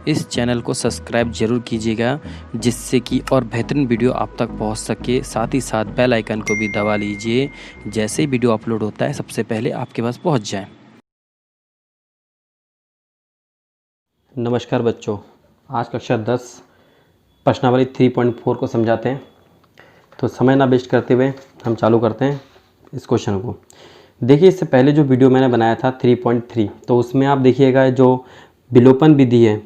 इस चैनल को सब्सक्राइब जरूर कीजिएगा, जिससे कि और बेहतरीन वीडियो आप तक पहुंच सके। साथ ही साथ बेल आइकन को भी दबा लीजिए, जैसे ही वीडियो अपलोड होता है सबसे पहले आपके पास पहुंच जाए। नमस्कार बच्चों, आज कक्षा 10 प्रश्नावली 3.4 को समझाते हैं। तो समय ना वेस्ट करते हुए हम चालू करते हैं इस क्वेश्चन को। देखिए, इससे पहले जो वीडियो मैंने बनाया था 3.3, तो उसमें आप देखिएगा जो विलोपन विधि है,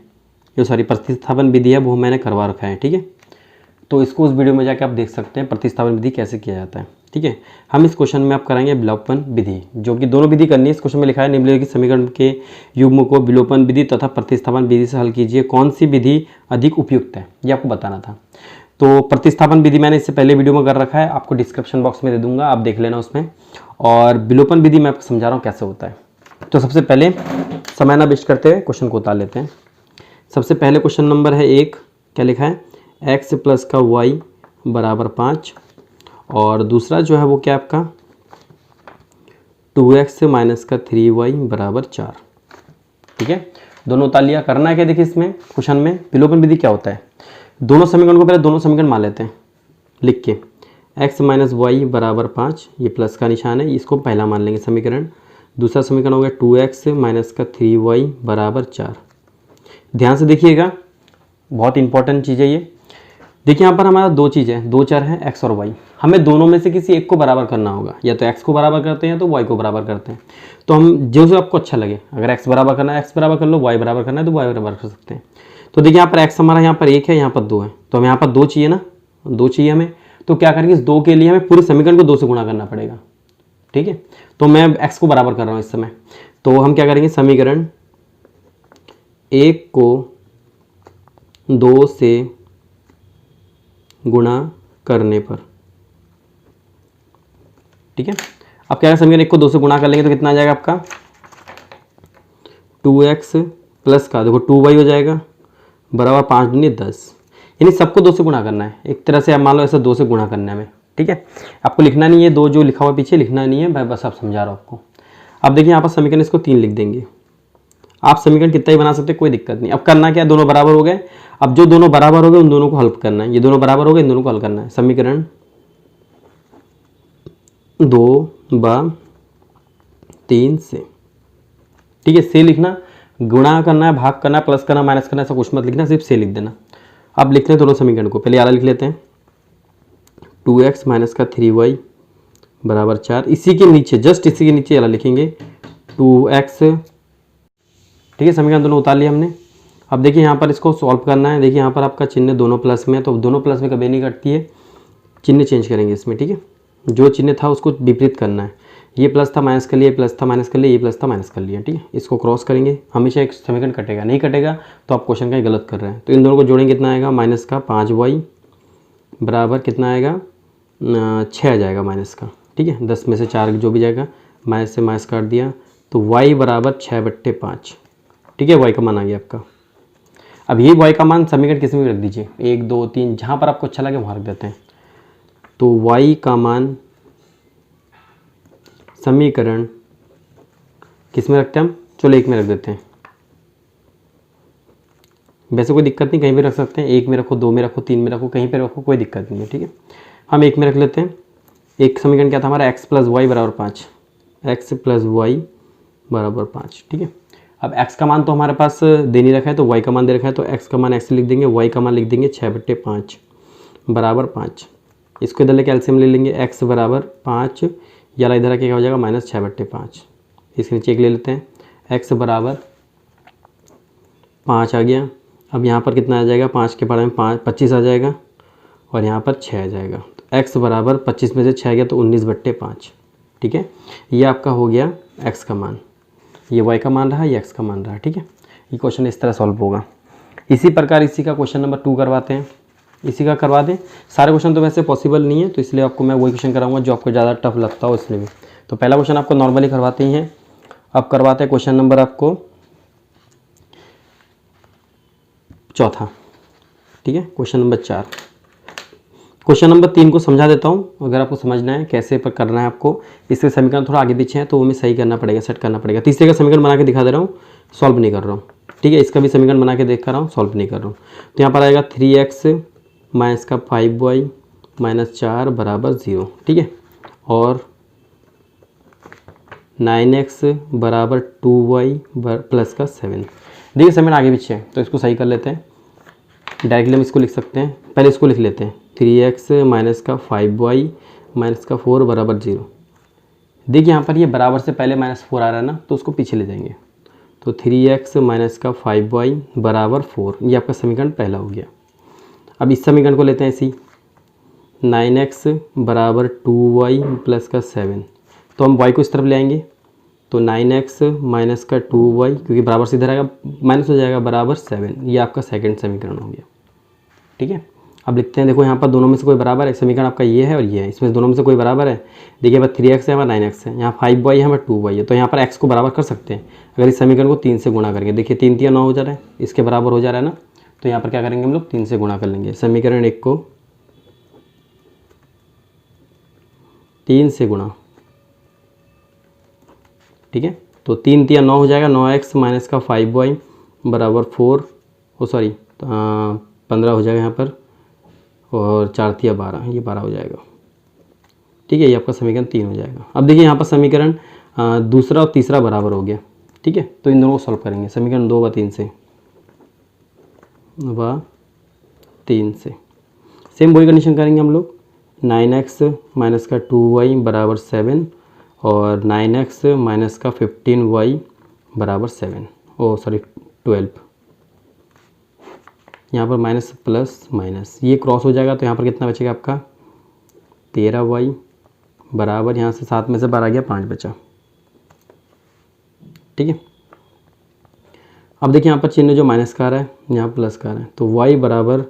प्रतिस्थापन विधि है, वो मैंने करवा रखा है। ठीक है, तो इसको उस वीडियो में जाके आप देख सकते हैं प्रतिस्थापन विधि कैसे किया जाता है। ठीक है, हम इस क्वेश्चन में आप कराएंगे विलोपन विधि, जो कि दोनों विधि करनी है। इस क्वेश्चन में लिखा है निम्नलिखित समीकरण के युग्म को विलोपन विधि तथा प्रतिस्थापन विधि से हल कीजिए, कौन सी विधि अधिक उपयुक्त है, ये आपको बताना था। तो प्रतिस्थापन विधि मैंने इससे पहले वीडियो में कर रखा है, आपको डिस्क्रिप्शन बॉक्स में दे दूंगा, आप देख लेना उसमें। और विलोपन विधि मैं आपको समझा रहा हूँ कैसे होता है। तो सबसे पहले समय ना वेस्ट करते हुए क्वेश्चन को उतार लेते हैं। सबसे पहले क्वेश्चन नंबर है 1, क्या लिखा है, x प्लस का y बराबर 5, और दूसरा जो है वो क्या आपका 2x माइनस का 3y बराबर 4। ठीक है, दोनों उतार लिया। करना है क्या, देखिए इसमें क्वेश्चन में विलोपन विधि क्या होता है। दोनों समीकरण को पहले दोनों समीकरण मान लेते हैं लिख के। x माइनस वाई बराबर 5, ये प्लस का निशान है, इसको पहला मान लेंगे समीकरण। दूसरा समीकरण हो गया 2x माइनस का 3y बराबर 4। ध्यान से देखिएगा, बहुत इंपॉर्टेंट चीज़ है ये। देखिए यहाँ पर हमारा दो चीज़ें, दो चर हैं x और y। हमें दोनों में से किसी एक को बराबर करना होगा, या तो x को बराबर करते हैं या तो y को बराबर करते हैं। तो हम जो आपको अच्छा लगे, अगर x बराबर करना है x बराबर कर लो, y बराबर करना है तो y बराबर कर सकते हैं। तो देखिए यहाँ पर x हमारा यहाँ पर 1 है, यहाँ पर 2 है, तो हमें यहाँ पर 2 चाहिए ना, 2 चाहिए हमें। तो क्या करेंगे, इस 2 के लिए हमें पूरे समीकरण को 2 से गुणा करना पड़ेगा। ठीक है, तो मैं x को बराबर कर रहा हूँ इस समय। तो हम क्या करेंगे, समीकरण 1 को 2 से गुणा करने पर। ठीक है, अब क्या समीकरण 1 को 2 से गुणा कर लेंगे तो कितना आ जाएगा आपका 2x प्लस का, देखो 2y हो जाएगा बराबर 5 दूनी 10। यानी सबको 2 से गुणा करना है, एक तरह से आप मान लो ऐसा 2 से गुणा करना है हमें। ठीक है, आपको लिखना नहीं है, 2 जो लिखा हुआ पीछे लिखना नहीं है, मैं बस आप समझा रहा हूँ आपको। अब देखिए यहाँ पर समीकरण इसको 3 लिख देंगे। आप समीकरण कितना ही बना सकते हैं, कोई दिक्कत नहीं। अब करना क्या, दोनों बराबर हो गए। अब जो दोनों बराबर हो गए उन दोनों को हल करना है, ये दोनों बराबर हो गए, इन दोनों को हल करना है। समीकरण 2/3 से। ठीक है, से लिखना, गुणा करना है, भाग करना है, प्लस करना, माइनस करना, ऐसा कुछ मत लिखना, सिर्फ से लिख देना। अब लिख लें दोनों समीकरण को, पहले आला लिख लेते हैं 2x माइनस का 3y बराबर 4। इसी के नीचे, जस्ट इसी के नीचे आला लिखेंगे 2x। ठीक है, समीकरण दोनों उतार लिया हमने। अब देखिए यहाँ पर इसको सॉल्व करना है। देखिए यहाँ पर आपका चिन्ह दोनों प्लस में है, तो दोनों प्लस में कभी नहीं कटती है, चिन्ह चेंज करेंगे इसमें। ठीक है, जो चिन्ह था उसको विपरीत करना है। ये प्लस था माइनस कर लिया, प्लस था माइनस कर लिया, ये प्लस था माइनस कर लिया। ठीक है, इसको क्रॉस करेंगे, हमेशा एक समीकरण कटेगा, नहीं कटेगा तो आप क्वेश्चन का ही गलत कर रहे हैं। तो इन दोनों को जोड़ेंगे, कितना आएगा, माइनस का 5y बराबर कितना आएगा 6 आ जाएगा माइनस का। ठीक है, 10 में से 4 जो भी जाएगा, माइनस से माइनस काट दिया, तो y बराबर 6/5। ठीक है, y का मान आ गया आपका। अब ये y का मान समीकरण किस में रख दीजिए, 1 2 3, जहाँ पर आपको अच्छा लगे वहाँ रख देते हैं। तो y का मान समीकरण किस में रखते हैं हम, चलो 1 में रख देते हैं। वैसे कोई दिक्कत नहीं, कहीं भी रख सकते हैं, 1 में रखो, 2 में रखो, 3 में रखो, कहीं पे रखो, कोई दिक्कत नहीं है। ठीक है, हम 1 में रख लेते हैं। एक समीकरण क्या था हमारा, x प्लस वाई बराबर 5, x प्लस वाई बराबर 5। ठीक है, अब x का मान तो हमारे पास दे नहीं रखा है, तो y का मान दे रखा है, तो x का मान x लिख देंगे, y का मान लिख देंगे 6/5 बराबर 5। इसको इधर लेके एलसीएम ले लेंगे, x बराबर 5, या इधर आके क्या हो जाएगा -6/5। इसके नीचे 1 ले लेते हैं, x बराबर 5 आ गया। अब यहाँ पर कितना आ जाएगा, 5 के पढ़े में 25 आ जाएगा, और यहाँ पर 6 आ जाएगा। तो x बराबर 25 में से 6 गया तो 19/5। ठीक है, ये आपका हो गया x का मान, ये y का मान रहा, ये x का मान रहा। ठीक है, ये क्वेश्चन इस तरह सॉल्व होगा। इसी प्रकार इसी का क्वेश्चन नंबर 2 करवाते हैं, इसी का करवा दें। सारे क्वेश्चन तो वैसे पॉसिबल नहीं है, तो इसलिए आपको मैं वही क्वेश्चन कराऊंगा जो आपको ज़्यादा टफ लगता हो, इसलिए भी। तो पहला क्वेश्चन आपको नॉर्मली करवाते ही हैं। अब करवाते हैं क्वेश्चन नंबर आपको 4। ठीक है, क्वेश्चन नंबर 4। क्वेश्चन नंबर 3 को समझा देता हूँ, अगर आपको समझना है कैसे पर करना है आपको। इसके समीकरण थोड़ा आगे पीछे हैं तो वो हमें सही करना पड़ेगा, सेट करना पड़ेगा। तीसरे का समीकरण बना के दिखा दे रहा हूँ, सॉल्व नहीं कर रहा हूँ। ठीक है, इसका भी समीकरण बना के देख कर रहा हूँ, सॉल्व नहीं कर रहा हूँ। तो यहाँ पर आएगा 3x माइनस का 5y माइनस 4 बराबर 0, ठीक है, और 9x बराबर 2y प्लस का 7। देखिए समीकरण आगे पीछे है तो इसको सही कर लेते हैं। डायरेक्टली हम इसको लिख सकते हैं, पहले इसको लिख लेते हैं 3x माइनस का 5y माइनस का 4 बराबर 0। देखिए यहाँ पर ये बराबर से पहले -4 आ रहा है ना, तो उसको पीछे ले जाएंगे। तो 3x माइनस का 5y बराबर 4, ये आपका समीकरण पहला हो गया। अब इस समीकरण को लेते हैं इसी 9x बराबर 2y प्लस का 7, तो हम y को इस तरफ ले आएंगे। तो 9x माइनस का 2y, क्योंकि बराबर से इधर आएगा माइनस हो जाएगा, बराबर 7, ये आपका सेकंड समीकरण हो गया। ठीक है, अब लिखते हैं, देखो यहाँ पर दोनों में से कोई बराबर है, समीकरण आपका ये है और ये है, इसमें दोनों में से कोई बराबर है। देखिए यहाँ पर 3x है, यहाँ 9x है, यहाँ 5y है, यहाँ पर 2y है, तो यहाँ पर x को बराबर कर सकते हैं अगर इस समीकरण को 3 से गुणा करेंगे। देखिए 3 3 9 हो जा रहा है, इसके बराबर हो जा रहा है ना, तो यहाँ पर क्या करेंगे हम लोग 3 से गुणा कर लेंगे। समीकरण 1 को 3 से गुणा, ठीक है, तो 3 3 9 हो जाएगा, 9x माइनस का 5y बराबर 4, 15 हो जाएगा यहाँ पर, और 4 3 12, ये 12 हो जाएगा। ठीक है, ये आपका समीकरण 3 हो जाएगा। अब देखिए यहाँ पर समीकरण दूसरा और तीसरा बराबर हो गया। ठीक है, तो इन दोनों को सॉल्व करेंगे। समीकरण 2 व 3 से सेम वही कंडीशन करेंगे हम लोग। 9x माइनस का 2y बराबर 7 और 9x माइनस का 15y बराबर 12। यहाँ पर माइनस प्लस माइनस ये क्रॉस हो जाएगा, तो यहाँ पर कितना बचेगा आपका 13y बराबर, यहाँ से 7 में से 12 गया, 5 बचा। ठीक है, अब देखिए यहाँ पर चिन्ह जो माइनस का आ रहा है, यहाँ प्लस का आ रहा है, तो y बराबर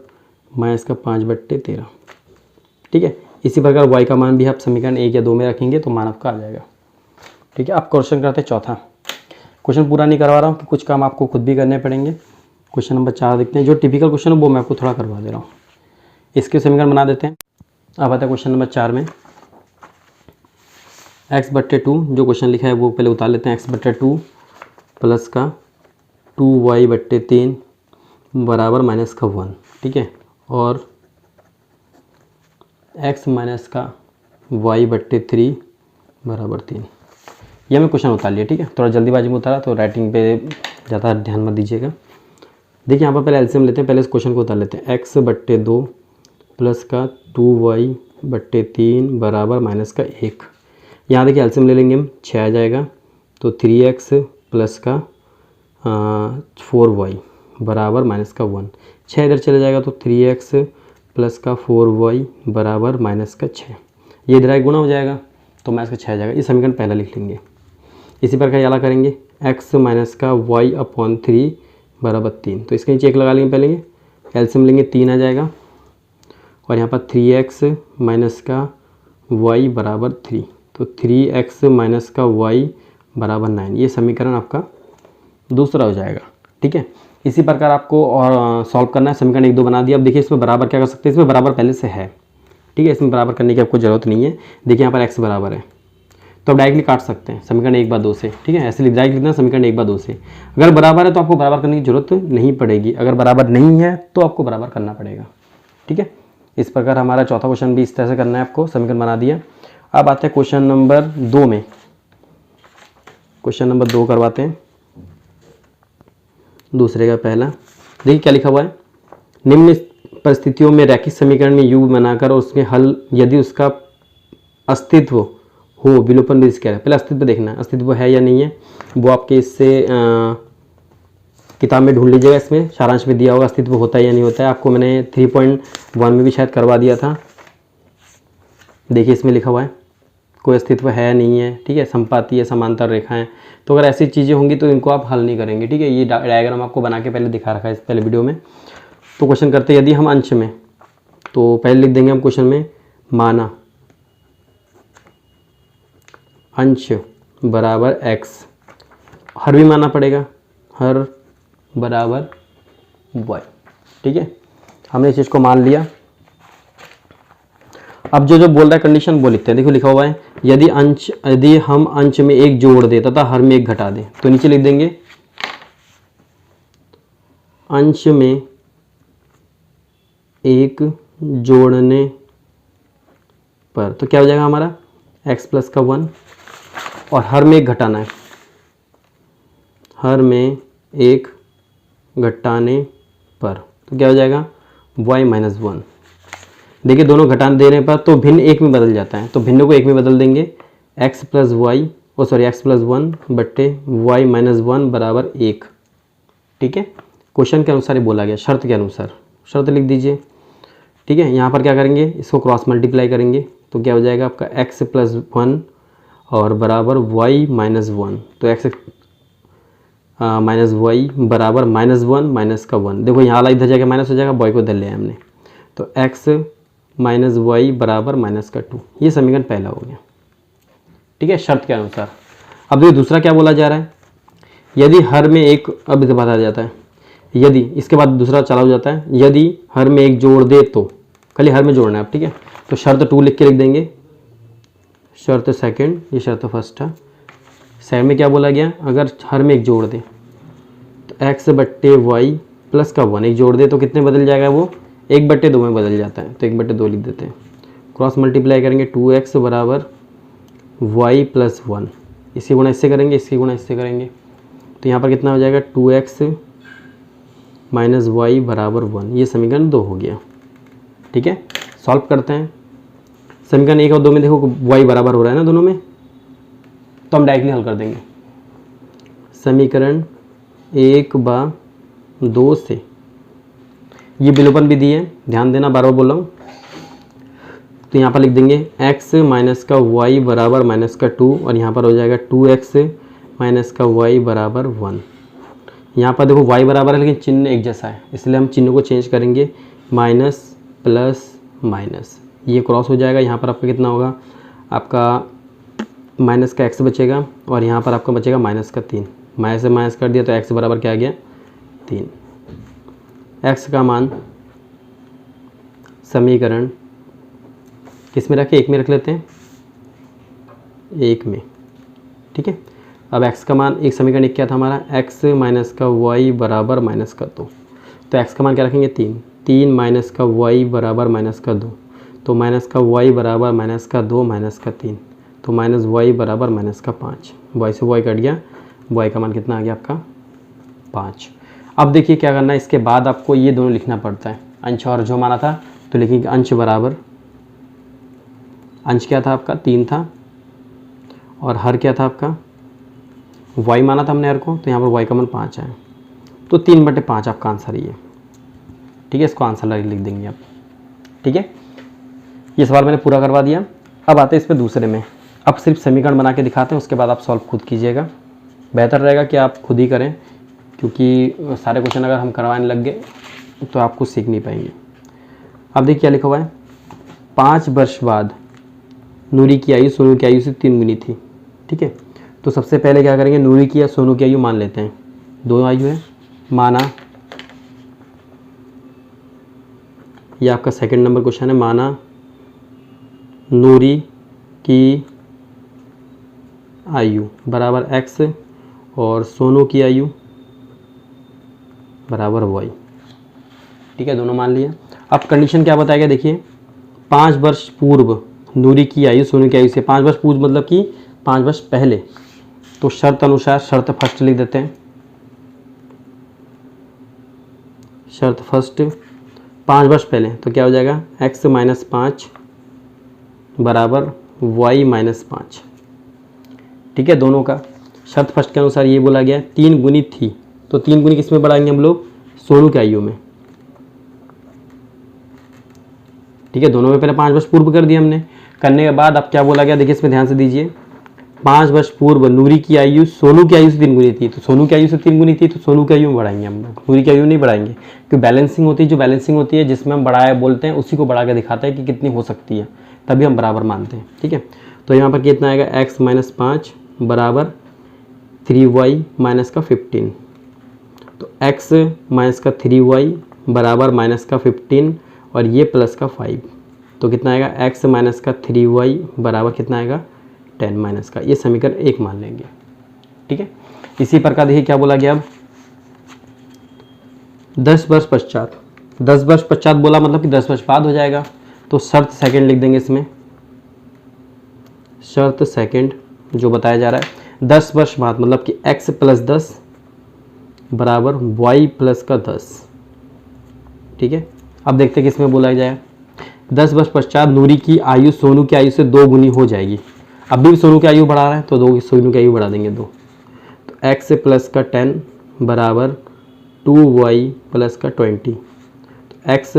माइनस का 5/13। ठीक है, इसी प्रकार y का मान भी आप समीकरण 1 या 2 में रखेंगे तो मान आपका आ जाएगा। ठीक है, आप क्वेश्चन करते हैं चौथा। क्वेश्चन पूरा नहीं करवा रहा हूँ कि कुछ काम आपको खुद भी करने पड़ेंगे। क्वेश्चन नंबर 4 देखते हैं। जो टिपिकल क्वेश्चन है वो मैं आपको थोड़ा करवा दे रहा हूँ। इसके समीकरण बना देते हैं। अब आता है क्वेश्चन नंबर 4 में x/2, जो क्वेश्चन लिखा है वो पहले उतार लेते हैं। x/2 प्लस का 2y/3 बराबर माइनस का 1। ठीक है, और x माइनस का y/3 बराबर 3। ये हमें क्वेश्चन उतार लिया। ठीक है, थोड़ा जल्दीबाजी में उतारा तो राइटिंग पे ज़्यादा ध्यान मत दीजिएगा। देखिए यहाँ पर पहले एलसीएम लेते हैं, पहले इस क्वेश्चन को उतार लेते हैं। x/2 प्लस का 2y/3 बराबर माइनस का 1। यहाँ देखिए एलसीएम ले लेंगे हम, 6 आ जाएगा, तो 3x प्लस का 4y बराबर माइनस का 1। 6 इधर चले जाएगा तो 3x प्लस का 4y बराबर माइनस का 6। ये इधर गुणा हो जाएगा तो माइनस का 6 आ जाएगा। ये समीकरण पहला लिख लेंगे। इसी प्रकार ये अलग करेंगे, x माइनस का y/3 बराबर 3। तो इसके नीचे 1 लगा लेंगे, पहले एलसीएम लेंगे, 3 आ जाएगा, और यहाँ पर 3x माइनस का y बराबर 3, तो 3x माइनस का y बराबर 9। ये समीकरण आपका दूसरा हो जाएगा। ठीक है, इसी प्रकार आपको और सॉल्व करना है। समीकरण 1 2 बना दिया। अब देखिए इसमें बराबर क्या कर सकते हैं, इसमें बराबर पहले से है। ठीक है, इसमें बराबर करने की आपको ज़रूरत नहीं है। देखिए यहाँ पर x बराबर है तो आप डायरेक्टली काट सकते हैं समीकरण 1/2 से। ठीक है, ऐसे डायरेक्ट लिखना समीकरण 1/2 से। अगर बराबर है तो आपको बराबर करने की जरूरत नहीं पड़ेगी, अगर बराबर नहीं है तो आपको बराबर करना पड़ेगा। ठीक है, इस प्रकार हमारा चौथा क्वेश्चन भी इस तरह से करना है आपको। समीकरण बना दिया। अब आते हैं क्वेश्चन नंबर 2 में। क्वेश्चन नंबर 2 करवाते हैं, दूसरे का पहला। देखिए क्या लिखा हुआ है, निम्न परिस्थितियों में रैखिक समीकरण में u बनाकर और उसके हल यदि उसका अस्तित्व हो, विलोपन विधि क्या है। पहले अस्तित्व देखना है, अस्तित्व है या नहीं है, वो आपके इससे किताब में ढूंढ लीजिएगा। इसमें सारांश में दिया होगा अस्तित्व होता है या नहीं होता है। आपको मैंने 3.1 में भी शायद करवा दिया था। देखिए इसमें लिखा हुआ है कोई अस्तित्व है नहीं है। ठीक है, संपाती है, समांतर रेखाएं, तो अगर ऐसी चीज़ें होंगी तो इनको आप हल नहीं करेंगे। ठीक है, ये डायग्राम आपको बना के पहले दिखा रखा है इस पहले वीडियो में। तो क्वेश्चन करते हैं, यदि हम अंश में, तो पहले लिख देंगे हम क्वेश्चन में, माना अंश बराबर x, हर भी मानना पड़ेगा, हर बराबर y। ठीक है, हमने इस चीज़ को मान लिया। अब जो बोल रहा है कंडीशन वो लिखते हैं। देखो लिखा हुआ है, यदि हम अंश में 1 जोड़ दे तथा हर में 1 घटा दें, तो नीचे लिख देंगे अंश में एक जोड़ने पर, तो क्या हो जाएगा हमारा x प्लस का 1, और हर में एक घटाना है, हर में एक घटाने पर, तो क्या हो जाएगा y माइनस 1। देखिए दोनों घटाने देने पर तो भिन्न एक में बदल जाता है, तो भिन्न को एक में बदल देंगे, x plus y x plus 1 बट्टे वाई माइनस 1 बराबर 1। ठीक है, क्वेश्चन के अनुसार ही बोला गया, शर्त के अनुसार, शर्त लिख दीजिए। ठीक है, यहाँ पर क्या करेंगे, इसको क्रॉस मल्टीप्लाई करेंगे तो क्या हो जाएगा आपका x प्लस 1 और बराबर y माइनस 1, तो x माइनस वाई बराबर माइनस 1 माइनस का 1। देखो यहाँ वाला इधर जाएगा माइनस हो जाएगा, बॉय को इधर लिया हमने, तो x माइनस वाई बराबर माइनस का 2। ये समीकरण पहला हो गया। ठीक है, शर्त के अनुसार। अब देखिए दूसरा क्या बोला जा रहा है, यदि हर में एक, अब इसे बता जाता है, यदि इसके बाद दूसरा चालू हो जाता है, यदि हर में एक जोड़ दे तो, खाली हर में जोड़ना है आप। ठीक है, तो शर्त 2 लिख के लिख देंगे, शर्त सेकंड, ये शर्त फर्स्ट है। सेकंड में क्या बोला गया, अगर हर में एक जोड़ दे तो x बट्टे वाई प्लस का 1, एक जोड़ दे तो कितने बदल जाएगा वो 1/2 में बदल जाता है, तो 1/2 लिख देते हैं। क्रॉस मल्टीप्लाई करेंगे 2x बराबर y प्लस 1, इसी गुणा इससे करेंगे, इसकी गुणा इससे करेंगे, तो यहाँ पर कितना हो जाएगा 2x माइनस वाई बराबर 1। ये समीकरण 2 हो गया। ठीक है, सॉल्व करते हैं। समीकरण 1 और 2 में देखो y बराबर हो रहा है ना दोनों में, तो हम डायरेक्टली हल कर देंगे। समीकरण 1/2 से, ये विलोपन भी दी है, ध्यान देना, बार बार बोल रहा हूँ, तो यहाँ पर लिख देंगे x माइनस का y बराबर माइनस का 2, और यहाँ पर हो जाएगा 2x माइनस का y बराबर 1। यहाँ पर देखो y बराबर है लेकिन चिन्ह एक जैसा है, इसलिए हम चिन्ह को चेंज करेंगे, माइनस प्लस माइनस, ये क्रॉस हो जाएगा। यहाँ पर आपका कितना होगा, आपका माइनस का x बचेगा, और यहाँ पर आपका बचेगा माइनस का 3, माइनस से माइनस कर दिया तो x बराबर क्या आ गया 3। x का मान समीकरण किस में रखें, 1 में रख लेते हैं, 1 में। ठीक है, अब x का मान, एक समीकरण 1 क्या था हमारा, x माइनस का y बराबर माइनस का 2, तो x का मान क्या रखेंगे 3 माइनस का y बराबर माइनस का 2, तो माइनस का y बराबर माइनस का 2 माइनस का 3, तो माइनस y बराबर माइनस का 5, y से y कट गया, y का मान कितना आ गया आपका 5। अब देखिए क्या करना है, इसके बाद आपको ये दोनों लिखना पड़ता है, अंश और जो माना था, तो लिखेंगे अंश बराबर, अंश क्या था आपका 3 था, और हर क्या था आपका y माना था हमने हर को, तो यहाँ पर y का मान 5 है, तो 3/5 आपका आंसर ही है। ठीक है, इसको आंसर लिख देंगे आप। ठीक है, ये सवाल मैंने पूरा करवा दिया। अब आते हैं इस पर दूसरे में, अब सिर्फ समीकरण बना के दिखाते हैं, उसके बाद आप सॉल्व खुद कीजिएगा, बेहतर रहेगा कि आप खुद ही करें, क्योंकि सारे क्वेश्चन अगर हम करवाने लग गए तो आप कुछ सीख नहीं पाएंगे। अब देखिए क्या लिखा हुआ है, 5 वर्ष बाद नूरी की आयु सोनू की आयु से 3 गुनी थी। ठीक है, तो सबसे पहले क्या करेंगे, नूरी की या सोनू की आयु मान लेते हैं, 2 आयु है, माना, ये आपका सेकंड नंबर क्वेश्चन है, माना नूरी की आयु बराबर x और सोनू की आयु बराबर y। ठीक है, दोनों मान लिया। अब कंडीशन क्या बताएगा, देखिए 5 वर्ष पूर्व नूरी की आयु सोनू की आयु से, 5 वर्ष पूर्व मतलब कि 5 वर्ष पहले, तो शर्त अनुसार, शर्त फर्स्ट लिख देते हैं, शर्त फर्स्ट 5 वर्ष पहले, तो क्या हो जाएगा x माइनस 5 बराबर y माइनस 5। ठीक है, दोनों का शर्त फर्स्ट के अनुसार ये बोला गया 3 गुनी थी, तो 3 गुनी किस में बढ़ाएंगे हम लोग, सोनू की आयु में। ठीक है, दोनों में पहले 5 वर्ष पूर्व कर दिया हमने, करने के बाद अब क्या बोला गया, देखिए इसमें ध्यान से दीजिए, 5 वर्ष पूर्व नूरी की आयु सोनू की आयु से 3 गुनी थी, तो सोनू की आयु से 3 गुनी थी, तो सोनू की आयु में बढ़ाएंगे हम लोग, नूरी की आयु नहीं बढ़ाएंगे, क्योंकि बैलेंसिंग होती है, जो बैलेंसिंग होती है जिसमें हम बढ़ाया बोलते हैं उसी को बढ़ा के दिखाते हैं कि कितनी हो सकती है, तभी हम बराबर मानते हैं। ठीक है, तो यहाँ पर कितना आएगा, x माइनस 5 बराबर 3y माइनस का 15, तो x माइनस का 3y बराबर माइनस का 15 और ये प्लस का 5, तो कितना आएगा, x माइनस का 3y बराबर कितना आएगा 10 माइनस का, ये समीकरण 1 मान लेंगे। ठीक है, इसी प्रकार देखिए क्या बोला गया, अब 10 वर्ष पश्चात, 10 वर्ष पश्चात बोला मतलब कि 10 वर्ष बाद हो जाएगा, तो शर्त सेकंड लिख देंगे इसमें, शर्त सेकंड जो बताया जा रहा है 10 वर्ष बाद मतलब कि x + 10 बराबर y + का 10। ठीक है, अब देखते हैं किसमें बोला जाए। 10 वर्ष पश्चात नूरी की आयु सोनू की आयु से 2 गुनी हो जाएगी। अभी भी सोनू की आयु बढ़ा रहा है तो 2 सोनू की आयु बढ़ा देंगे 2, तो x + का 10 बराबर 2y + का 20, तो x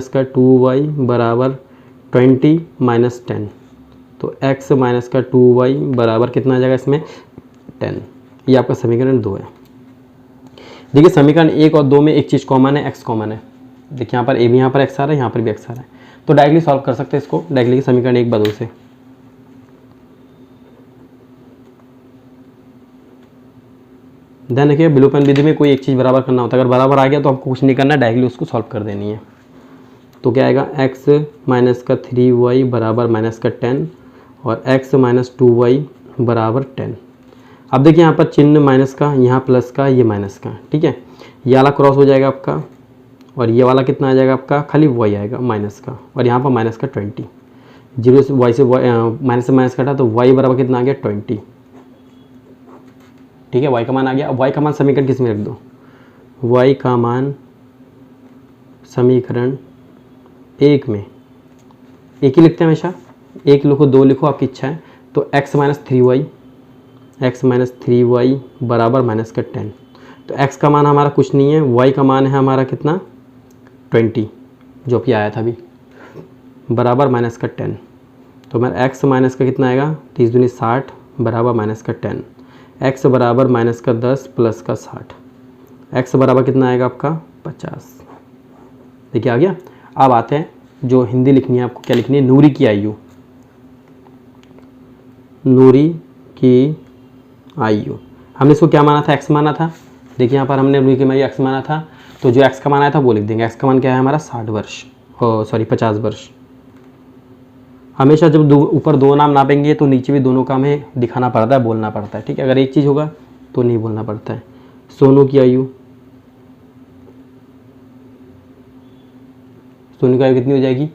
- का 2y बराबर 20 - 10, तो x - का 2y बराबर कितना आ जाएगा इसमें 10। ये आपका समीकरण 2 है। देखिए समीकरण 1 और 2 में एक चीज़ कॉमन है, x कॉमन है। देखिए यहाँ पर a भी यहाँ पर x आ रहा है, यहाँ पर भी x आ रहा है, तो डायरेक्टली सॉल्व कर सकते हैं इसको डायरेक्टली समीकरण 1 बदल से। ध्यान रखिए विलोपन विधि में कोई एक चीज़ बराबर करना होता है, अगर बराबर आ गया तो आपको कुछ नहीं करना, डायरेक्टली उसको सॉल्व कर देनी है। तो क्या आएगा x - का 3y बराबर - का 10 और x - 2y बराबर 10। अब देखिए यहाँ पर चिन्ह माइनस का, यहाँ प्लस का, ये माइनस का, ठीक है, ये वाला क्रॉस हो जाएगा आपका और ये वाला कितना आ जाएगा आपका, खाली y आएगा माइनस का, और यहाँ पर - का 20, 0 से y से माइनस से माइनस कटा तो y बराबर कितना आ गया 20। ठीक है, y का मान आ गया। अब y का मान समीकरण किस में रख दो, y का मान समीकरण 1 में, एक ही लिखते हैं हमेशा, एक लिखो 2 लिखो आपकी इच्छा है। तो x - 3y, x - 3y बराबर - का 10, तो x का मान हमारा कुछ नहीं है, y का मान है हमारा कितना 20 जो कि आया था अभी, बराबर - का 10। तो हमारा x - का कितना आएगा 30 दूनी 60 बराबर - का 10, x बराबर - का 10 प्लस का 60, x बराबर कितना आएगा आपका 50। देखिए आ गया। अब आते हैं जो हिंदी लिखनी है आपको, क्या लिखनी है, नूरी की आयु, नूरी की आयु। हमने इसको क्या माना था, x माना था। देखिए यहाँ पर हमने नूरी की आयु x माना था, तो जो x का मान आया था वो लिख देंगे। x का मान क्या है हमारा 60 वर्ष, सॉरी 50 वर्ष। हमेशा जब ऊपर 2 नाम नापेंगे तो नीचे भी दोनों का हमें दिखाना पड़ता है, बोलना पड़ता है, ठीक है। अगर एक चीज़ होगा तो नहीं बोलना पड़ता है। सोनू की आयु, सोनू की आयु कितनी हो जाएगी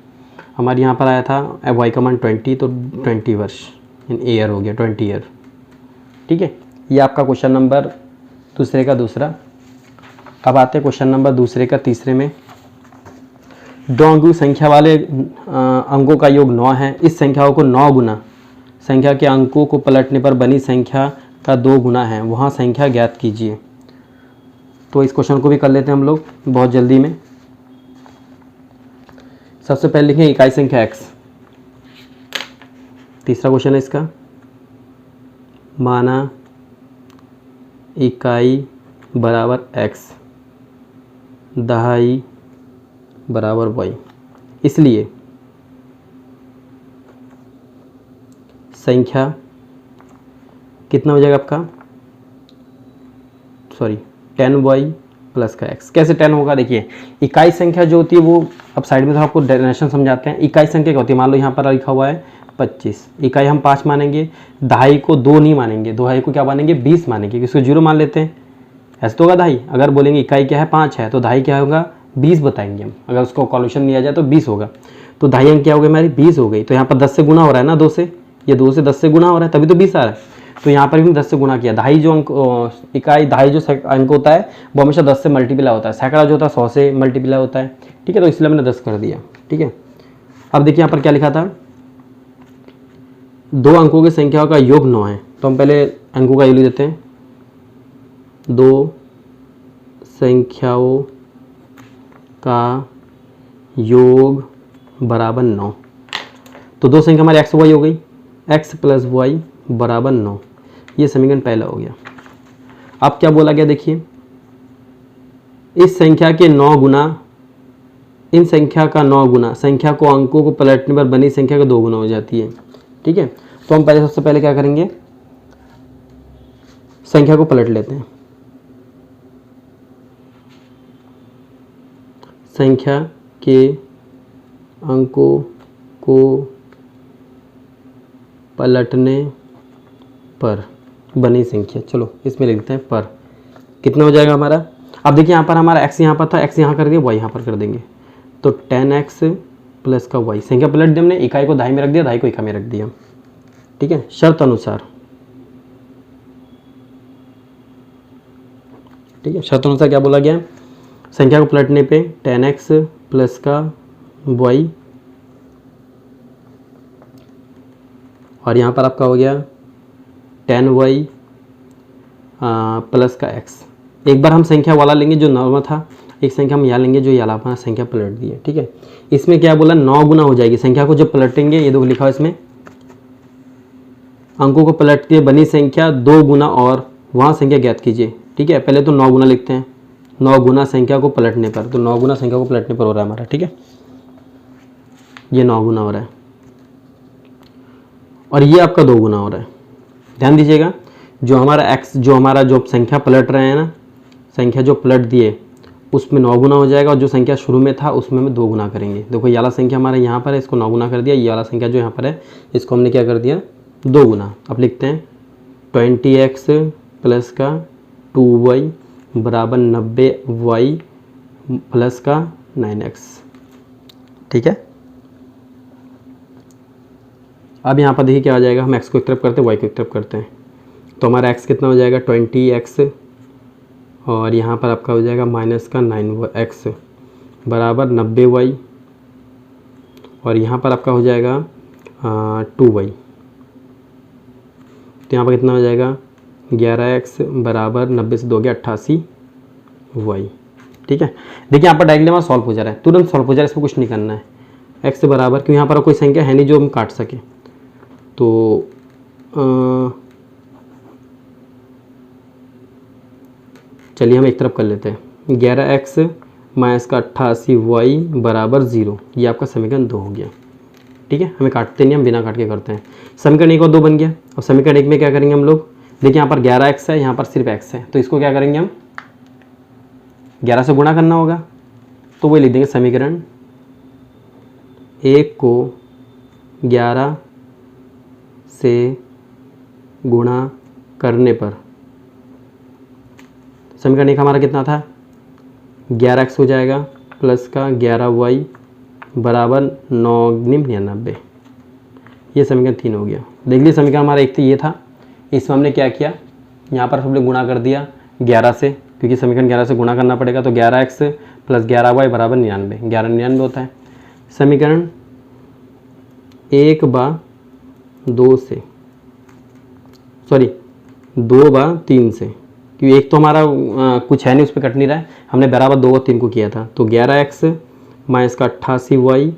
हमारे, यहाँ पर आया था y का मान 20, तो 20 वर्ष इन ईयर हो गया 20 ईयर, ठीक है। ये आपका क्वेश्चन नंबर दूसरे का दूसरा। अब आते हैं क्वेश्चन नंबर दूसरे का तीसरे में। 2 अंकों संख्या वाले अंकों का योग 9 है। इस संख्याओं को 9 गुना संख्या के अंकों को पलटने पर बनी संख्या का 2 गुना है, वहाँ संख्या ज्ञात कीजिए। तो इस क्वेश्चन को भी कर लेते हैं हम लोग बहुत जल्दी में। सबसे पहले लिखें इकाई संख्या x, तीसरा क्वेश्चन है इसका, माना इकाई बराबर x, दहाई बराबर y, इसलिए संख्या कितना हो जाएगा आपका, सॉरी 10y प्लस का x। कैसे 10 होगा, देखिए इकाई संख्या जो होती है वो, अब साइड में तो आपको डेफिनेशन समझाते हैं। इकाई संख्या क्या होती है, मान लो यहाँ पर लिखा हुआ है 25, इकाई हम 5 मानेंगे, दहाई को 2 नहीं मानेंगे, दहाई को क्या मानेंगे 20 मानेंगे, इसको 0 मान लेते हैं। ऐसे तो होगा दहाई, अगर बोलेंगे इकाई क्या है 5 है तो दहाई क्या होगा 20 बताएंगे हम, अगर उसको कॉल्यूशन लिया जाए तो 20 होगा। तो दहाई अंक क्या हो गई हमारी 20 हो गई। तो यहाँ पर 10 से गुना हो रहा है ना, 2 से, ये 2 से 10 से गुना हो रहा है तभी तो 20 आ रहा है। तो यहाँ पर भी 10 से गुना किया। दहाई जो अंक इकाई दहाई जो अंक होता है वो हमेशा 10 से मल्टीप्लाई होता है, सैकड़ा जो होता है 100 से मल्टीप्लाई होता है, ठीक है। तो इसलिए मैंने 10 कर दिया, ठीक है। अब देखिए यहाँ पर क्या लिखा था, 2 अंकों की संख्याओं का योग 9 है। तो हम पहले अंकों का योग लिख देते हैं, 2 संख्याओं का योग बराबर 9। तो 2 संख्या हमारी x y हो गई, x प्लस वाई बराबर 9, ये समीकरण पहला हो गया। अब क्या बोला गया, देखिए इस संख्या के 9 गुना, इन संख्या का 9 गुना संख्या को अंकों को पलटने पर बनी संख्या का 2 गुना हो जाती है, ठीक है। तो हम पहले सबसे पहले क्या करेंगे, संख्या को पलट लेते हैं। संख्या के अंकों को पलटने पर बनी संख्या, चलो इसमें लिखते हैं पर, कितना हो जाएगा हमारा, अब देखिए यहाँ पर हमारा x यहाँ पर था, x यहाँ कर दिया, y यहाँ पर कर देंगे, तो 10x प्लस का y। संख्या पलट दी हमने, इकाई को दहाई में रख दिया, दहाई को इकाई में रख दिया, ठीक है, शर्त अनुसार, ठीक है। शर्त अनुसार क्या बोला गया, संख्या को पलटने पे 10x प्लस का y और यहाँ पर आपका हो गया 10y प्लस का x। एक बार हम संख्या वाला लेंगे जो नॉर्मल था, एक संख्या हम यहाँ लेंगे जो ये अपना संख्या पलट दी है, ठीक है। इसमें क्या बोला, 9 गुना हो जाएगी संख्या को जब पलटेंगे, ये देखो लिखा है इसमें, अंकों को पलट के बनी संख्या 2 गुना और वहाँ संख्या ज्ञात कीजिए, ठीक है। पहले तो 9 गुना लिखते हैं, 9 गुना संख्या को पलटने पर, तो 9 गुना संख्या को पलटने पर हो रहा है हमारा, ठीक है, ये 9 गुना हो रहा है और ये आपका 2 गुना हो रहा है। ध्यान दीजिएगा, जो हमारा x, जो हमारा जो संख्या पलट रहे हैं ना, संख्या जो पलट दिए उसमें 9 गुना हो जाएगा और जो संख्या शुरू में था उसमें हम 2 गुना करेंगे। देखो ये वाला संख्या हमारा यहाँ पर है, इसको 9 गुना कर दिया, ये वाला संख्या जो यहाँ पर है इसको हमने क्या कर दिया, 2 गुना। अब लिखते हैं 20x प्लस का 2y बराबर 90y प्लस का 9x, ठीक है। अब यहाँ पर देखिए क्या आ जाएगा, हम x को एक तरफ करते हैं, y को एक तरफ करते हैं, तो हमारा x कितना हो जाएगा 20x और यहाँ पर आपका हो जाएगा माइनस का 9x बराबर 90y और यहाँ पर आपका हो जाएगा 2y, तो यहाँ पर कितना हो जाएगा 11x बराबर 90 से 2 गया 88y, ठीक है। देखिए यहाँ पर डायरेक्टली हमारा सॉल्व हो जा रहा है, तुरंत सॉल्व हो जा रहा है, इसमें कुछ नहीं करना है। x बराबर, क्यों यहाँ पर कोई संख्या है नहीं जो हम काट सके, तो चलिए हम एक तरफ कर लेते हैं, 11x माइनस का 88y बराबर 0, ये आपका समीकरण 2 हो गया, ठीक है। हमें काटते नहीं, हम बिना काट के करते हैं। समीकरण 1 और 2 बन गया। और समीकरण 1 में क्या करेंगे हम लोग, देखिए यहाँ पर 11x है, यहाँ पर सिर्फ x है, तो इसको क्या करेंगे हम 11 से गुणा करना होगा, तो वही लिख देंगे समीकरण 1 को 11 से गुणा करने पर समीकरण 1 हमारा कितना था 11x हो जाएगा प्लस का 11y बराबर 999, ये समीकरण 3 हो गया। देख लीजिए समीकरण हमारा 1 तो ये था, इसमें हमने क्या किया, यहाँ पर हमने गुणा कर दिया 11 से, क्योंकि समीकरण 11 से गुणा करना पड़ेगा, तो 11x प्लस 11y बराबर 99, 11 99 होता है। समीकरण 1/2 से, सॉरी 2/3 से, क्योंकि एक तो हमारा कुछ है नहीं उस पर कट नहीं रहा है, हमने बराबर 2 और 3 को किया था, तो 11x माइनस का 88y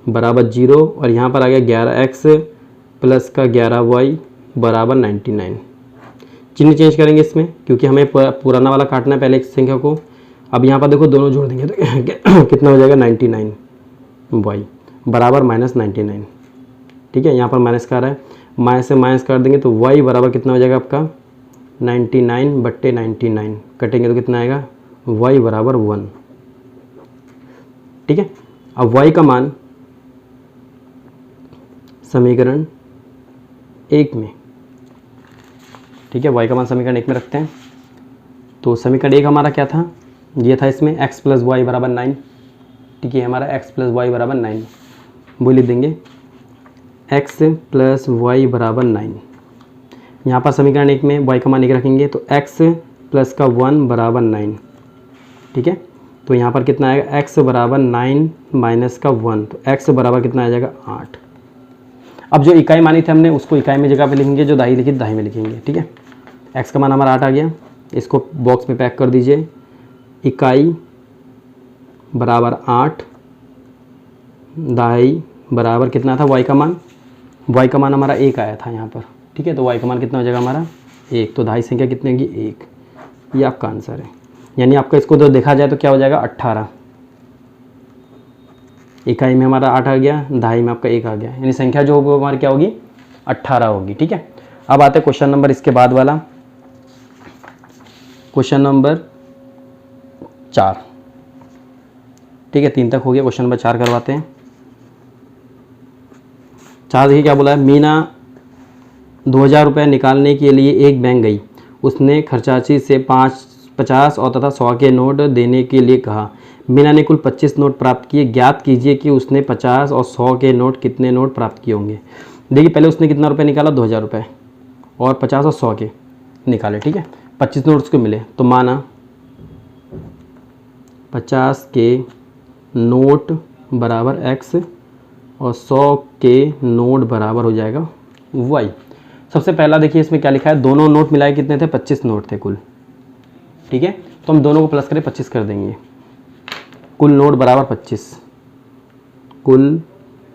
बराबर 0 और यहाँ पर आ गया 11x प्लस का 11y बराबर 99। चिन्ह चेंज करेंगे इसमें, क्योंकि हमें पुराना वाला काटना है पहले एक संख्या को। अब यहाँ पर देखो दोनों जोड़ देंगे तो कितना हो जाएगा 99y बराबर -99, ठीक है। यहाँ पर माइनस का आ रहा है, माइनस से माइनस कर देंगे तो y बराबर कितना हो जाएगा आपका 99/99, कटेंगे तो कितना आएगा y बराबर 1, ठीक है। अब y का मान समीकरण 1 में, ठीक है, y का मान समीकरण 1 में रखते हैं। तो समीकरण 1 हमारा क्या था, ये था, इसमें x प्लस वाई बराबर 9, ठीक है, हमारा x प्लस वाई बराबर 9, वो लिख देंगे x प्लस वाई बराबर 9। यहाँ पर समीकरण 1 में y का मान 1 रखेंगे तो x प्लस का 1 बराबर 9, ठीक है। तो यहाँ पर कितना आएगा x बराबर 9 माइनस का 1, तो x बराबर कितना आ जाएगा 8। अब जो इकाई मानी थी हमने उसको इकाई में जगह पे लिखेंगे, जो दहाई लिखी दहाई में लिखेंगे, ठीक है। x का मान हमारा 8 आ गया, इसको बॉक्स में पैक कर दीजिए। इकाई बराबर 8, दहाई बराबर कितना था y का मान, y का मान हमारा 1 आया था यहाँ पर, ठीक है। तो y का मान कितना हो जाएगा हमारा 1, तो दहाई संख्या कितनी होगी 1, ये आपका आंसर है। यानी आपका इसको तो देखा जाए तो क्या हो जाएगा 18, इकाई में हमारा 8 आ गया, दहाई में आपका 1 आ गया, यानी संख्या जो होगी हमारी क्या होगी 18 होगी, ठीक है। अब आते हैं क्वेश्चन नंबर इसके बाद वाला, क्वेश्चन नंबर 4, ठीक है, 3 तक हो गया, क्वेश्चन नंबर 4 करवाते हैं। 4 देखिए क्या बोला है, मीना 2000 रुपये निकालने के लिए एक बैंक गई, उसने खर्चाची से 50 और तथा 100 के नोट देने के लिए कहा। मीना ने कुल 25 नोट प्राप्त किए। ज्ञात कीजिए कि उसने 50 और 100 के नोट कितने नोट प्राप्त किए होंगे। देखिए पहले उसने कितना रुपये निकाला, 2000 रुपये, और 50 और 100 के निकाले, ठीक है। 25 नोट उसको मिले, तो माना 50 के नोट बराबर x और 100 के नोट बराबर हो जाएगा y। सबसे पहला देखिए इसमें क्या लिखा है, दोनों नोट मिलाए कितने थे, 25 नोट थे कुल, ठीक है। तो हम दोनों को प्लस करें 25 कर देंगे। कुल नोट बराबर 25, कुल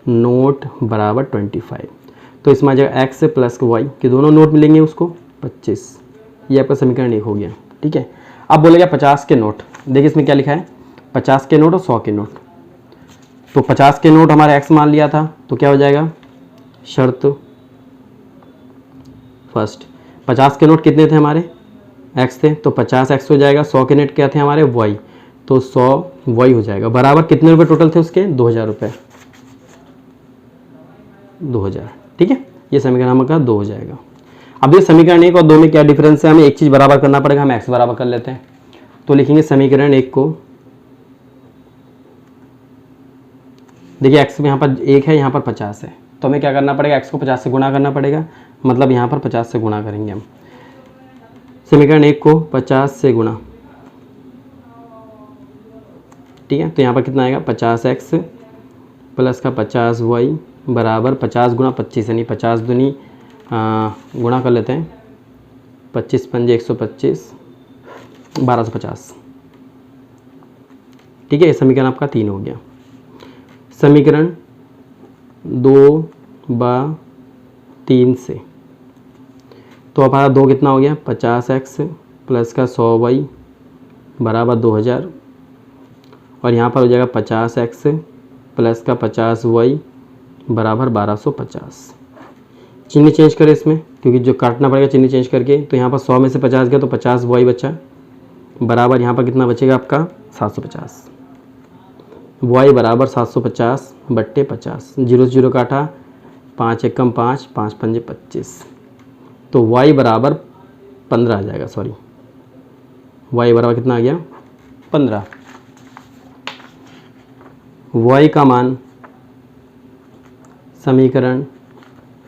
नोट बराबर 25। तो इसमें आ जाएगा x प्लस y कि दोनों नोट मिलेंगे उसको 25। ये आपका समीकरण 1 हो गया, ठीक है। अब बोलेगा 50 के नोट। देखिए इसमें क्या लिखा है, 50 के नोट और 100 के नोट। तो 50 के नोट हमारा x मान लिया था, तो क्या हो जाएगा, शर्त फर्स्ट 50 के नोट कितने थे हमारे, x थे, तो 50x हो जाएगा। 100 के नोट क्या थे हमारे, y, तो 100 y हो जाएगा। बराबर कितने रुपए टोटल थे उसके, 2000 रुपये, 2000, ठीक है। ये समीकरण हमारा 2 हो जाएगा। अब ये समीकरण 1 और 2 में क्या डिफरेंस है, हमें एक चीज़ बराबर करना पड़ेगा। हम x बराबर कर लेते हैं, तो लिखेंगे समीकरण 1 को, देखिए x में यहाँ पर 1 है, यहाँ पर 50 है, तो हमें क्या करना पड़ेगा, x को 50 से गुणा करना पड़ेगा, मतलब यहाँ पर 50 से गुणा करेंगे हम। समीकरण 1 को 50 से गुणा, ठीक है। तो यहाँ पर कितना आएगा, 50x प्लस का 50y बराबर 50 गुणा 25 यानी 50 दूनी गुणा कर लेते हैं, 25 पंजे 125, 1250, ठीक है। ये समीकरण आपका 3 हो गया। समीकरण 2/3 से, तो हमारा 2 कितना हो गया, 50x प्लस का 100y बराबर 2000, और यहाँ पर हो जाएगा 50x प्लस का 50y बराबर 1250। चिन्ह चेंज करें इसमें, क्योंकि जो काटना पड़ेगा चिन्ह चेंज करके। तो यहाँ पर 100 में से 50 गया तो 50y बचा, बराबर यहाँ पर कितना बचेगा आपका 750। y बराबर 750 बट्टे 50, 0 से 0 काटा, 5 एकम 5, 5 पंजे 25, तो y बराबर 15 आ जाएगा, सॉरी y बराबर कितना आ गया, 15। y का मान समीकरण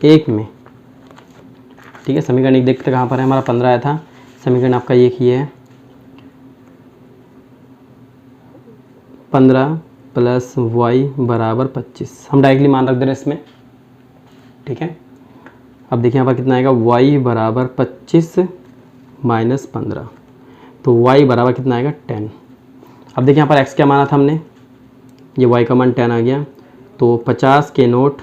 1 में, ठीक है। समीकरण 1 देखते कहाँ पर है, हमारा 15 आया था। समीकरण आपका एक ही है, 15 प्लस y बराबर 25। हम डायरेक्टली मान रख दे रहे हैं इसमें, ठीक है। अब देखिए यहाँ पर कितना आएगा, y बराबर 25 माइनस 15, तो y बराबर कितना आएगा 10। अब देखिए यहाँ पर x क्या माना था हमने, ये y का मान 10 आ गया, तो 50 के नोट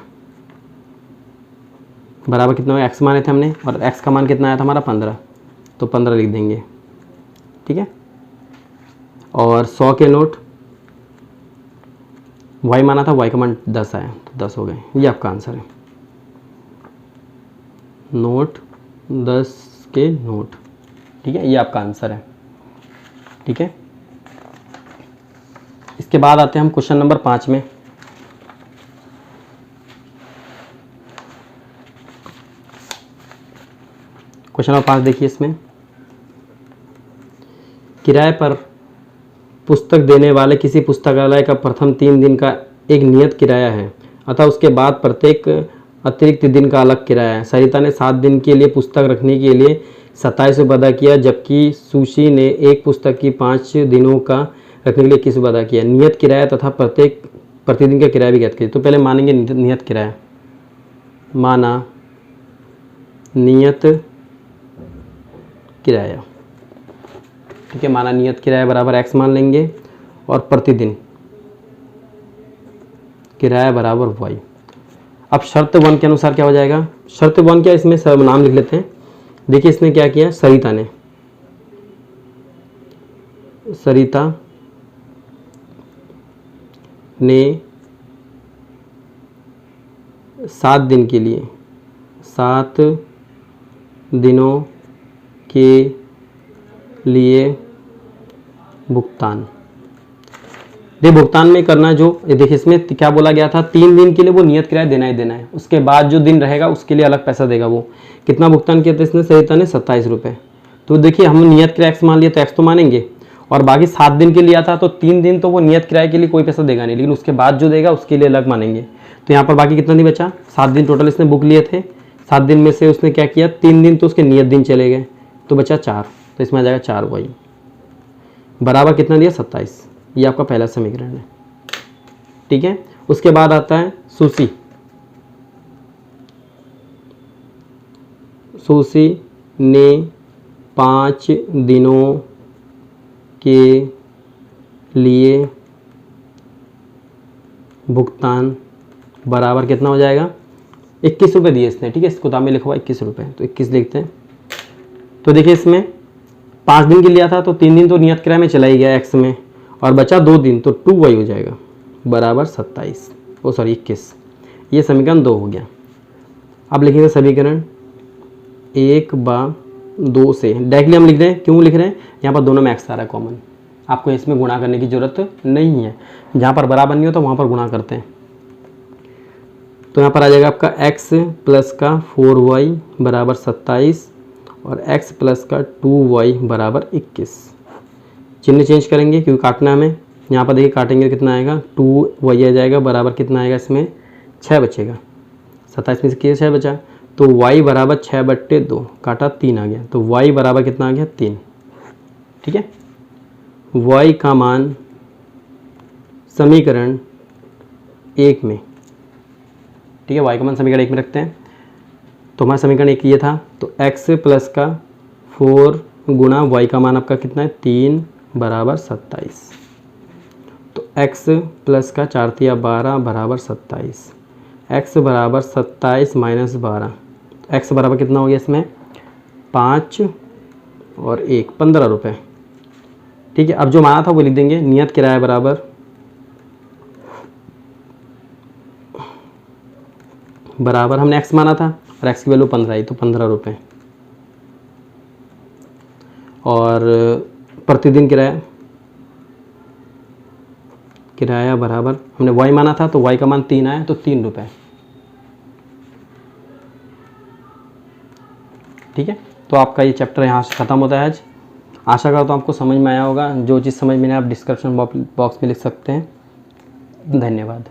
बराबर कितना हुआ, x माने थे हमने, और x का मान कितना आया था हमारा 15, तो 15 लिख देंगे, ठीक है। और 100 के नोट y माना था, y का मान 10 आया, तो 10 हो गए। ये आपका आंसर है, नोट 10 के नोट, ठीक है। ये आपका आंसर है, ठीक है। इसके बाद आते हैं हम क्वेश्चन नंबर 5 में। क्वेश्चन नंबर 5 देखिए, इसमें किराए पर पुस्तक देने वाले किसी पुस्तकालय का प्रथम 3 दिन का एक नियत किराया है, अतः उसके बाद प्रत्येक अतिरिक्त दिन का अलग किराया है। सरिता ने 7 दिन के लिए पुस्तक रखने के लिए 27 रुपये अदा किया, जबकि सुशी ने एक पुस्तक की 5 दिनों का रखने के लिए 21 रुपये अदा किया। नियत किराया तथा प्रतिदिन का किराया भी ज्ञात कीजिए। तो पहले मानेंगे नियत किराया, माना नियत किराया, ठीक है। माना नियत किराया बराबर x मान लेंगे, और प्रतिदिन किराया बराबर y। अब शर्त 1 के अनुसार क्या हो जाएगा, शर्त 1 क्या, इसमें नाम लिख लेते हैं। देखिए इसने क्या किया, सरिता ने 7 दिन के लिए 7 दिनों के लिए भुगतान, भुगतान में करना जो, देखिए इसमें क्या बोला गया था, 3 दिन के लिए वो नियत किराया देना ही देना है, उसके बाद जो दिन रहेगा उसके लिए अलग पैसा देगा। वो कितना भुगतान किया था इसने, सरिता ने 27 रुपये, तो देखिए हम नियत किराया x मान लिया तो x तो मानेंगे, और बाकी 7 दिन के लिया था तो 3 दिन तो वो नियत किराए के लिए कोई पैसा देगा नहीं, लेकिन उसके बाद जो देगा उसके लिए अलग मानेंगे। तो यहाँ पर बाकी कितना दिन बचा, 7 दिन टोटल इसने बुक लिए थे, 7 दिन में से उसने क्या किया, 3 दिन तो उसके नियत दिन चले गए, तो बचा 4, तो इसमें आ जाएगा 4y बराबर कितना दिया 27। ये आपका पहला समीकरण है, ठीक है। उसके बाद आता है सुशी। सुशी ने 5 दिनों के लिए भुगतान बराबर कितना हो जाएगा, 21 रुपये दिए इसने, ठीक है। इस किताब में लिखा हुआ 21 रुपये, तो 21 लिखते हैं। तो देखिए इसमें 5 दिन के लिया था तो 3 दिन तो नियत किराए में चला ही गया x में, और बचा 2 दिन, तो 2y हो जाएगा बराबर 27, 21। ये समीकरण 2 हो गया। अब लिखेंगे समीकरण 1/2 से डायरेक्टली हम लिख रहे हैं, क्यों लिख रहे हैं, यहाँ पर दोनों में x आ रहा है कॉमन, आपको इसमें गुणा करने की ज़रूरत नहीं है, जहाँ पर बराबर नहीं होता वहाँ पर गुणा करते हैं। तो यहाँ पर आ जाएगा आपका x प्लस का 4y बराबर 27 और x प्लस का 2y बराबर 21। चिन्ह चेंज करेंगे क्योंकि काटना हमें, यहाँ पर देखिए काटेंगे कितना आएगा, 2y आ जाएगा बराबर कितना आएगा, इसमें 6 बचेगा, 27 में से 6 बचा, तो y बराबर 6/2, काटा 3 आ गया, तो y बराबर कितना आ गया 3, ठीक है। y का मान समीकरण 1 में, ठीक है, y का मान समीकरण 1 में रखते हैं। तो हमारा समीकरण 1 ये था, तो x प्लस का 4 गुणा y का मान आपका कितना है 3 बराबर 27, तो x प्लस का 4 तिया 12 बराबर 27, x बराबर 27 माइनस 12, x बराबर कितना हो गया इसमें 5 और 1 15 रुपये, ठीक है। अब जो माना था वो लिख देंगे, नियत किराया बराबर हमने x माना था और x की वैल्यू 15 आई, तो 15 रुपये, और प्रतिदिन किराया बराबर हमने y माना था तो y का मान 3 आया, तो 3 रुपये, ठीक है। तो आपका ये चैप्टर यहाँ से ख़त्म होता है आज। आशा करता हूँ आपको समझ में आया होगा, जो चीज़ समझ में नहीं आप डिस्क्रिप्शन बॉक्स में लिख सकते हैं। धन्यवाद।